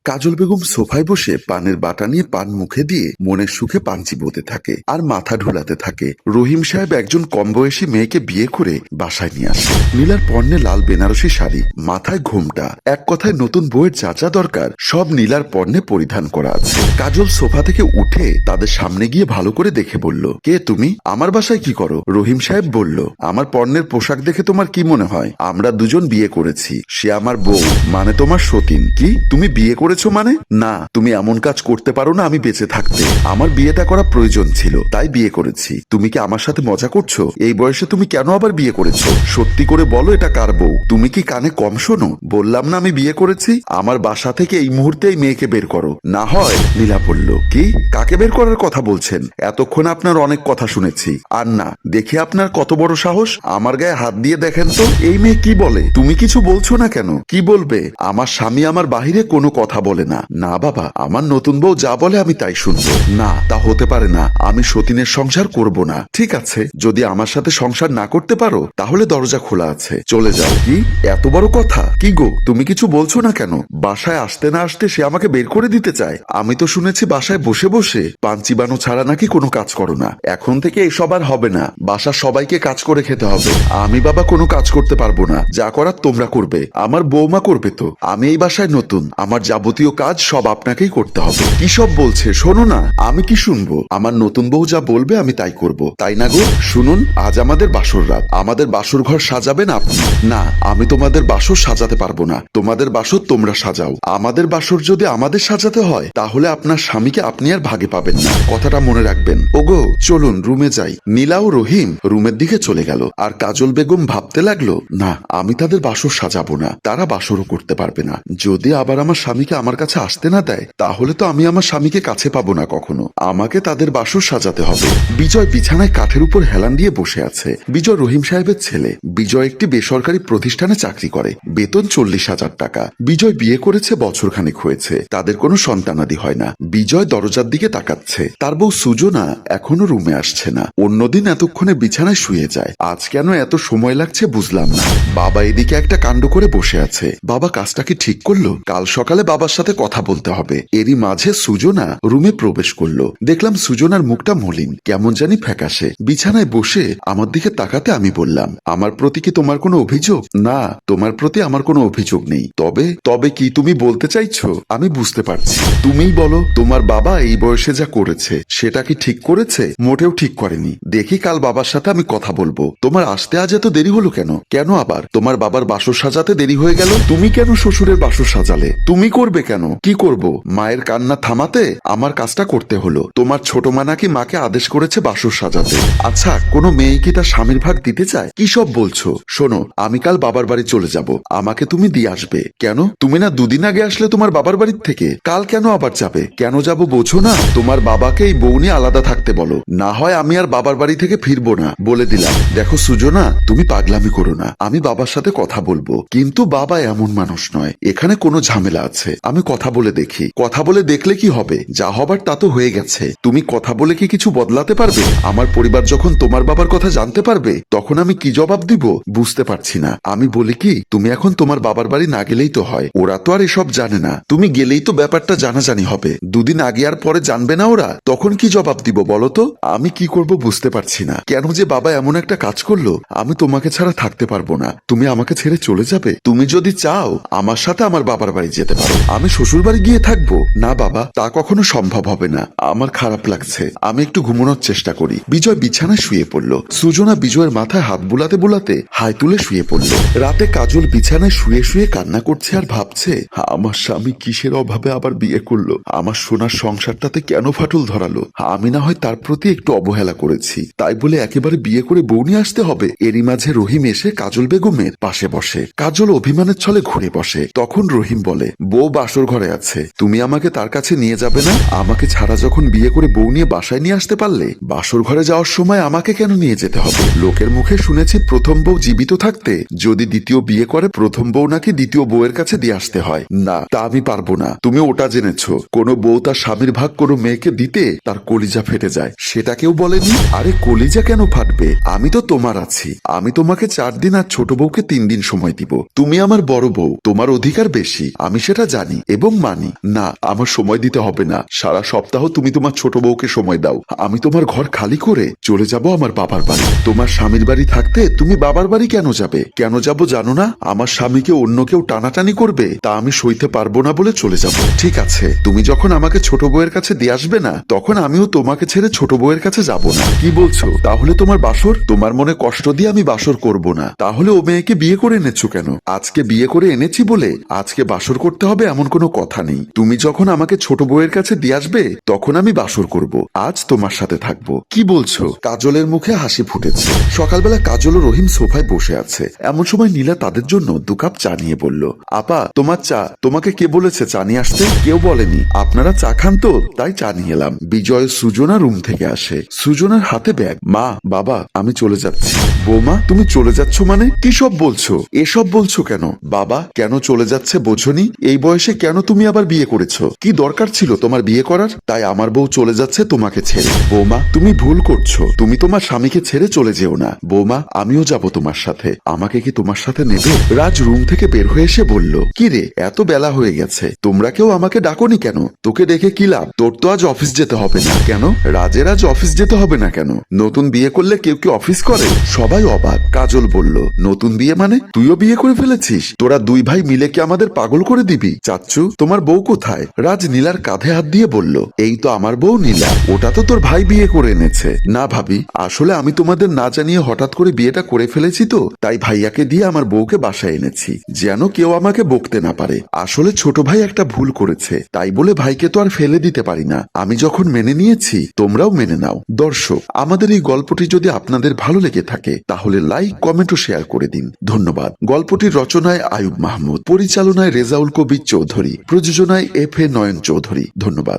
কাজল বেগম সোফায় বসে পানের বাটা নিয়ে পান মুখে দিয়ে মনের সুখে পান চিবোতে থাকে আর মাথা ঢোলাতে থাকে। রহিম সাহেব একজন কম বয়সী মেয়েকে বিয়ে করে বাসায় নিয়ে আসে। নীলার পরনে লাল বেনারসি শাড়ি, মাথায় ঘোমটা, এক কথায় নতুন বউয়ের যা যা দরকার সব নীলার পরনে পরিধান করা আছে। কাজল সোফা থেকে উঠে তাদের সামনে গিয়ে ভালো করে দেখে বলল, কে তুমি? আমার বাসায় কি করো? রহিম সাহেব বলল, আমার পরনের পোশাক দেখে তোমার কি মনে হয়? আমরা দুজন বিয়ে করেছি, সে আমার বউ, মানে তোমার সতীন। কি তুমি বিয়ে করেছো মানে? না, তুমি এমন কাজ করতে পারো না আমি বেঁচে থাকতে। আমার বিয়েটা করা প্রয়োজন ছিল, তাই বিয়ে করেছি। তুমি কি আমার সাথে মজা করছো? এই বয়সে তুমি কেন আবার বিয়ে করেছো? সত্যি করে বলো, এটা কার বউ? তুমি কি কানে কম শোনো? বললাম না আমি বিয়ে করেছি। আমার বাসা থেকে এই মুহূর্তে এই মেয়েকে বের করো, না হয়। নীলা বলল, কি? কাকে বের করার কথা বলছেন? এতক্ষণ আপনার অনেক কথা শুনেছি। আর না, দেখি আপনার কত বড় সাহস। আমার গায়ে হাত দিয়ে দেখেন তো। এই মেয়ে কি বলে? তুমি কিছু বলছো না কেন? কি বলবে? আমার স্বামী আমার বাহিরে কোনো কথা বলে না। না বাবা, আমার নতুন বউ যা বলে আমি তাই শুনবো। না, তা হতে পারে না। আমি সতীনের সংসার করব না। ঠিক আছে, যদি আমার সাথে সংসার না করতে পারো তাহলে দরজা খোলা আছে, চলে যাও। কি এত বড় কথা? কি গো, তুমি কিছু বলছো না কেন? বাসায় আসতে না আসতে সে আমাকে বের করে দিতে চায়। আমি তো শুনেছি বাসায় বসে বসে পান চিবানো ছাড়া নাকি কোনো কাজ করো না। এখন থেকে এসব আর হবে না। বাসার সবাইকে কাজ করে খেতে হবে। আমি বাবা কোনো কাজ করতে পারবো না। যা করার তোমরা করবে, আমার বৌমা করবে তো। আমি এই বাসায় নতুন, আমার যাবতীয় কাজ সব আপনাকেই করতে হবে। কি সব বলছে শোনো না। আমি কি শুনবো? আমার নতুন বউ যা বলবে আমি তাই করব, তাই না গো? শুনুন, আজ আমাদের বাসর রাত, আমাদের বাসর ঘর সাজাবেন আপনি। না, আমি তোমাদের বাসর সাজাতে পারবো না। তোমাদের বাসর তোমরা সাজাও। আমাদের বাসর যদি আমাদের সাজাতে হয় তাহলে আপনার স্বামীকে আপনি আর ভাগে পাবেন না, কথাটা মনে রাখবেন। ওগো চলুন রুমে যাই। নীলা ও রহিম রুমের দিকে চলে গেল। আর কাজল বেগম ভাবতে লাগলো, না, আমি তাদের বাসর সাজাবো না, তারা বাসরও করতে পারবে না। যদি আবার আমার স্বামীকে আমার কাছে আসতে না দেয় তাহলে তো আমি আমার স্বামীকে কাছে পাবো না কখনো। আমাকে তাদের বাসর সাজাতে হবে। বিজয় বিছানায় কাঠের উপর হেলান দিয়ে বসে আছে। বিজয় রহিম সাহেবের ছেলে। বিজয় একটি বেসরকারি প্রতিষ্ঠানে চাকরি করে, বেতন 40,000 টাকা। বিজয় বিয়ে করেছে বছরখানেক হয়েছে, তাদের কোনো সন্তানাদি হয় না। বিজয় দরজার দিকে তাকাচ্ছে। তার বউ সুজনা এখনো রুমে আসছে না। অন্যদিন এতক্ষণে বিছানায় শুয়ে যায়, আজ কেন এত সময় লাগছে বুঝলাম না। বাবা এদিকে একটা কাণ্ড করে বসে আছে। বাবা কাজটা কি ঠিক করলো? কাল সকালে বাবার সাথে কথা বলতে হবে। এরই মাঝে সুজনা রুমে প্রবেশ করলো। দেখলাম সুজনার মুখটা মলিন, কেমন জানি ফ্যাকাশে। বিছানায় বসে আমার দিকে তাকাতে আমি বললাম, আমার প্রতি কি তোমার কোনো অভিযোগ? না, তোমার প্রতি আমার কোনো অভিযোগ নেই। তবে তবে কি তুমি বলতে চাইছো? আমি বুঝতে পারছি। তুমিই বলো, তোমার বাবা এই বয়সে যা করেছে সেটা কি ঠিক করেছে? মোটেও ঠিক করেনি। দেখি কাল বাবার সাথে আমি কথা বলবো। তোমার আসতে আজ এত দেরি হলো কেন? কেন আবার তোমার বাবার বাসর সাজাতে দেরি হয়ে গেল? তুমি কেন শ্বশুরের বাসর সাজালে? তুমি করবে কেন? কি করব? মায়ের কান্না থামাতে আমার কাজটা করতে হলো। তোমার ছোট মা নাকি মাকে আদেশ করেছে বাসর সাজাতে। আচ্ছা, কোনো মেয়ে কি তার স্বামীর ভাগ দিতে চায়? কি সব বলছো? শোনো, আমি কাল বাবার বাড়ি চলে যাব, আমাকে তুমি দিয়ে আসবে। কেন? তুমি না দুদিন আগে আসলে তোমার বাবার বাড়ির থেকে? কাল কেন আবার যাবে? কেন যাব বোঝো না? তোমার বাবাকে এই বউ নিয়ে আলাদা থাকতে বলো, না হয় আমি আর বাবার বাড়ি থেকে ফিরবো না, বলে দিলাম। দেখো সুজনা, তুমি পাগলামি করো না। আমি বাবার সাথে কথা বলবো, কিন্তু বাবা এমন মানুষ নয়। এখানে কোনো ঝামেলা আছে, আমি কথা বলে দেখি। কথা বলে দেখলে কি হবে? যা হবার তা তো হয়ে গেছে। তুমি কথা বলে কি কিছু বদলাতে পারবে? আমার পরিবার যখন তোমার বাবার কথা জানতে পারবে তখন আমি কি জবাব দিব বুঝতে পারছি না। আমি বলি কি, তুমি এখন তোমার বাবার বাড়ি না গেলেই তো হয়। ওরা তো আর এসব জানে না। তুমি গেলেই তো ব্যাপারটা জানাজানি হবে। দুদিন আগে আর পরে জানবে না ওরা, তখন কি জবাব দিব বলো তো? আমি কি করব বুঝতে পারছি না। কেন যে বাবা এমন একটা কাজ করলো? আমি তোমাকে ছাড়া থাকতে পারবো না। তুমি আমাকে ছেড়ে চলে যাবে? তুমি যদি চাও আমার সাথে আমার বাবার বাড়ি যেতে পারো, আমি শ্বশুর বাড়ি গিয়ে থাকবো। না বাবা, তা কখনো সম্ভব হবে না। আমার খারাপ লাগছে, আমি একটু ঘুমানোর চেষ্টা করি। বিজয় বিছানায় শুয়ে পড়ল। সুজনা বিজয়ের মাথায় হাত বুলাতে বুলাতে হাই তুলে শুয়ে পড়ল। রাতে কাজল বিছানায় শুয়ে শুয়ে কান্না করছে আর ভাবছে, আমার স্বামী কিসের অভাবে আবার বিয়ে করলো? আমার সোনার সংসারটাতে কেন ফাটল ধরালো? আমি না হয় তার প্রতি একটু অবহেলা করেছি, তাই বলে একেবারে বিয়ে করে বউ নিয়ে আসতে হবে? এরই মাঝে রহিম এসে কাজল বেগমের পাশে বসে। কাজল অভিমানের ছলে ঘুরে বসে। তখন রহিম বলে, বউ বাসর ঘরে আছে, তুমি আমাকে তার কাছে নিয়ে যাবে না? আমাকে ছাড়া যখন বিয়ে করে বউ নিয়ে বাসায় নিয়ে আসতে পারলে, বাসর ঘরে যাওয়ার সময় আমাকে কেন নিয়ে যেতে হবে? লোকের মুখে শুনেছি প্রথম বউ জীবিত থাকতে যদি দ্বিতীয় বিয়ে করে প্রথম বউ নাকি দ্বিতীয় বউয়ের কাছে দিয়ে আসতে হয়। না, তা আমি পারবো না। তুমি ওটা জেনেছো, কোনো বউ তার স্বামীর ভাগ কোনো মেয়েকে দিতে তার কলিজা ফেটে যায়, সেটা কেউ বলেনি? আরে কলিজা কেন ফাটবে? আমি তো তোমার আছি। আমি তোমাকে 4 দিন আর ছোট বউকে 3 দিন সময় দিব। তুমি আমার বড় বউ, তোমার অধিকার বেশি, আমি সেটা জানি। জানি এবং মানি। না, আমার সময় দিতে হবে না। সারা সপ্তাহ তুমি তোমার ছোট বউকে সময় দাও। আমি তোমার ঘর খালি করে চলে যাব আমার বাবার বাড়ি। তোমার স্বামীর বাড়ি থাকতে তুমি বাবার বাড়ি কেন যাবে? কেন যাব জানো না? আমার স্বামীকে অন্য কেউ টানাটানি করবে, তা আমি সইতে পারবো না বলে চলে যাব। ঠিক আছে, তুমি যখন আমাকে ছোট বউয়ের কাছে দিয়ে আসবে না, তখন আমিও তোমাকে ছেড়ে ছোট বউয়ের কাছে যাব না। কি বলছো? তাহলে তোমার বাসর? তোমার মনে কষ্ট দিয়ে আমি বাসর করব না। তাহলে ও মেয়েকে বিয়ে করে এনেছো কেন? আজকে বিয়ে করে এনেছি বলে আজকে বাসর করতে হবে এমন কোনো কথা নেই। তুমি যখন আমাকে ছোট বউয়ের কাছে দিয়ে আসবে, তখন আমি বাসর করব। আজ তোমার সাথে থাকবো। কি বলছো? কাজলের মুখে হাসি ফুটেছে। সকালবেলা কাজল ও রহিম সোফায় বসে আছে। এমন সময় নীলা তাদের জন্য 2 কাপ চা নিয়ে বলল, আপা তোমার চা। তোমাকে কে বলেছে চা নিয়ে আসতে? কেউ বলেনি। আপনারা চা খান তো, তাই চা নিয়ে এলাম। বিজয় সুজনা রুম থেকে আসে। সুজনার হাতে ব্যাগ। মা, বাবা, আমি চলে যাচ্ছি। বৌমা, তুমি চলে যাচ্ছ মানে? কি সব বলছো? এসব বলছো কেন? বাবা, কেন চলে যাচ্ছে বোঝনি? এই বয়সে কেন তুমি আবার বিয়ে করেছো? কি দরকার ছিল তোমার বিয়ে করার? তাই আমার বউ চলে যাচ্ছে তোমাকে ছেড়ে। বৌমা, তুমি ভুল করছো। তুমি তোমার স্বামীকে ছেড়ে চলে যেও না। বৌমা, আমিও যাব তোমার সাথে। আমাকে কি তোমার সাথে নেবে? রাজ রুম থেকে বের হয়ে এসে বলল, কি রে, এত বেলা হয়ে গেছে, তোমরা কেউ আমাকে ডাকোনি কেন? তোকে ডেকে কি লাভ? তোর তো আজ অফিস যেতে হবে না। কেন? রাজের আজ অফিস যেতে হবে না কেন? নতুন বিয়ে করলে কেউ কি অফিস করে? সবাই অবাক। কাজল বলল, নতুন বিয়ে মানে? তুইও বিয়ে করে ফেলেছিস? তোরা 2 ভাই মিলে কি আমাদের পাগল করে দিবি? চাচ্চু, তোমার বউ কোথায়? রাজ নীলার কাঁধে হাত দিয়ে বলল, এই তো আমার বউ নীলা। ওটা তো তোর ভাই বিয়ে করে এনেছে। না ভাবি, আসলে আমি তোমাদের না জানিয়ে হঠাৎ করে বিয়েটা করে ফেলেছি তো, তাই ভাইয়াকে দিয়ে আমার বউকে বাসায় এনেছি, যেন কেউ আমাকে বকতে না পারে। আসলে ছোট ভাই একটা ভুল করেছে, তাই বলে ভাইকে তো আর ফেলে দিতে পারি না। আমি যখন মেনে নিয়েছি, তোমরাও মেনে নাও। দর্শক, আমাদের এই গল্পটি যদি আপনাদের ভালো লেগে থাকে, তাহলে লাইক, কমেন্ট ও শেয়ার করে দিন। ধন্যবাদ। গল্পটির রচনায় আয়ুব মাহমুদ, পরিচালনায় রেজাউল কবির চৌধুরী, প্রযোজনায় FA নয়ন চৌধুরী। ধন্যবাদ।